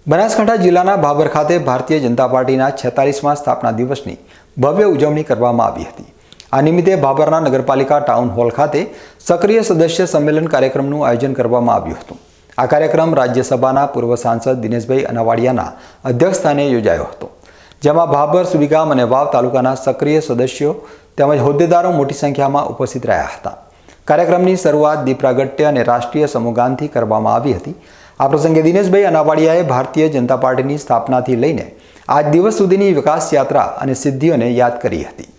બનાસકાંઠા જિલ્લાના ભાભર ખાતે ભારતીય જનતા પાર્ટીના 46મા સ્થાપના દિવસની ભવ્ય ઉજવણી કરવામાં આવી હતી। આ નિમિત્તે ભાભરના નગરપાલિકા ટાઉન હોલ ખાતે સક્રિય સદસ્ય સંમેલન કાર્યક્રમનું આયોજન કરવામાં આવ્યું હતું। આ કાર્યક્રમ રાજ્યસભાના પૂર્વ સાંસદ દિનેશભાઈ અનાવાડિયાના અધ્યક્ષસ્થાને યોજાયો હતો, જેમાં ભાભર, સુબીગામ અને વાવ તાલુકાના સક્રિય સદસ્યો તેમજ હોદ્દેદારો મોટી સંખ્યામાં ઉપસ્થિત રહ્યા હતા। કાર્યક્રમની શરૂઆત દીપ પ્રાગટ્ય અને રાષ્ટ્રીય સમૂહગાનથી કરવામાં આવી હતી। આ પ્રસંગે દિનેશભાઈ અનાવાડિયાએ ભારતીય જનતા પાર્ટીની સ્થાપનાથી લઈને આજ દિવસ સુધીની વિકાસ યાત્રા અને સિદ્ધિઓને યાદ કરી હતી।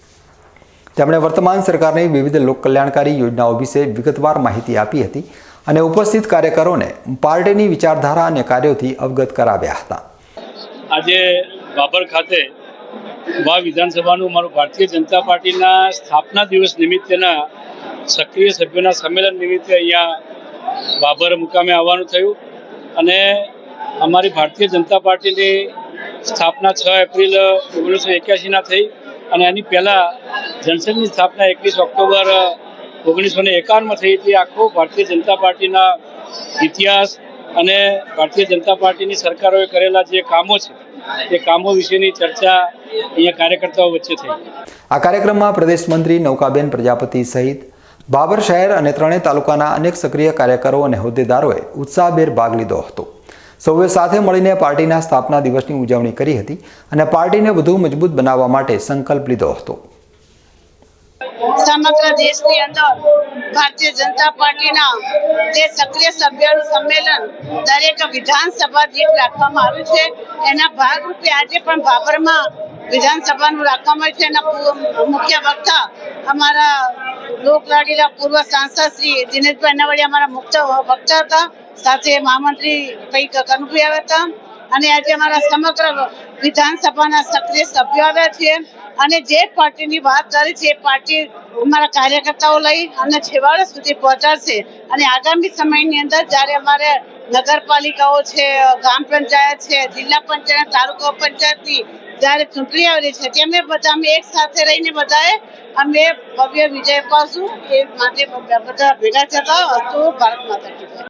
તેમણે વર્તમાન સરકારની વિવિધ લોકકલ્યાણકારી યોજનાઓ વિશે વિગતવાર માહિતી આપી હતી અને ઉપસ્થિત કાર્યકરોને પાર્ટીની વિચારધારા અને કાર્યોથી અવગત કરાવ્યા હતા। આજે ભાભર ખાતે વાવ વિધાનસભાનું મારું ભારતીય જનતા પાર્ટીના સ્થાપના દિવસ નિમિત્તેના સક્રિય સભ્યોના સંમેલન નિમિત્તે અહીંયા ભાભર મુકામે આવવાનું થયું અને અમારી ભારતીય જનતા પાર્ટીની સ્થાપના 6 એપ્રિલ 1981ના થઈ અને એની પહેલાં જનસંઘની સ્થાપના 21 ઓક્ટોબર 1951માં થઈ હતી। આખો ભારતીય જનતા પાર્ટીના ઇતિહાસ અને ભારતીય જનતા પાર્ટીની સરકારોએ કરેલા જે કામો છે એ કામો વિશેની ચર્ચા અહીંયા કાર્યકર્તાઓ વચ્ચે થઈ। આ કાર્યક્રમમાં પ્રદેશ મંત્રી નૌકાબેન પ્રજાપતિ સહિત ભાભર શહેર અને ત્રણેય તાલુકાના અનેક સક્રિય કાર્યકરો અને હોદ્દેદારોએ ઉત્સાહભેર ભાગ લીધો હતો। સૌએ સાથે મળીને પાર્ટીના સ્થાપના દિવસની ઉજવણી કરી હતી અને પાર્ટીને વધુ મજબૂત બનાવવા માટે સંકલ્પ લીધો હતો। સમગ્ર દેશની અંદર ભારતીય જનતા પાર્ટીના જે સક્રિય સભ્યોનું સંમેલન દરેક વિધાનસભા દીઠ રાખવામાં આવ્યું છે, એના ભાગરૂપે આજે પણ ભાભરમાં વિધાનસભાનું રાખવામાં આવ્યું છે। એના મુખ્ય વક્તા અમારા લોકલાડીલા પૂર્વ સાંસદ શ્રી દિનેશભાઈ અનાવાડિયા અમારા મુખ્ય વક્તા હતા, સાથે મહામંત્રી ભાઈ કનુભાઈ આવ્યા હતા અને આજે અમારા સમગ્ર વિધાનસભાના સક્રિય સભ્યો આવ્યા છે અને જે પાર્ટીની વાત કરી છે એ પાર્ટી અમારા કાર્યકર્તાઓ લઈ અને છેવાડા સુધી પહોંચાડશે અને આગામી સમયની અંદર જ્યારે અમારે નગરપાલિકાઓ છે, ગ્રામ પંચાયત છે, જિલ્લા પંચાયત, તાલુકા પંચાયતની જ્યારે ચૂંટણી આવેલી છે તેમ બધા અમે એક સાથે રહીને બધાએ અમે ભવ્ય વિજય અપાવશું। એ માટે બધા ભેગા થતા હતું। ભારત માતા કી જય।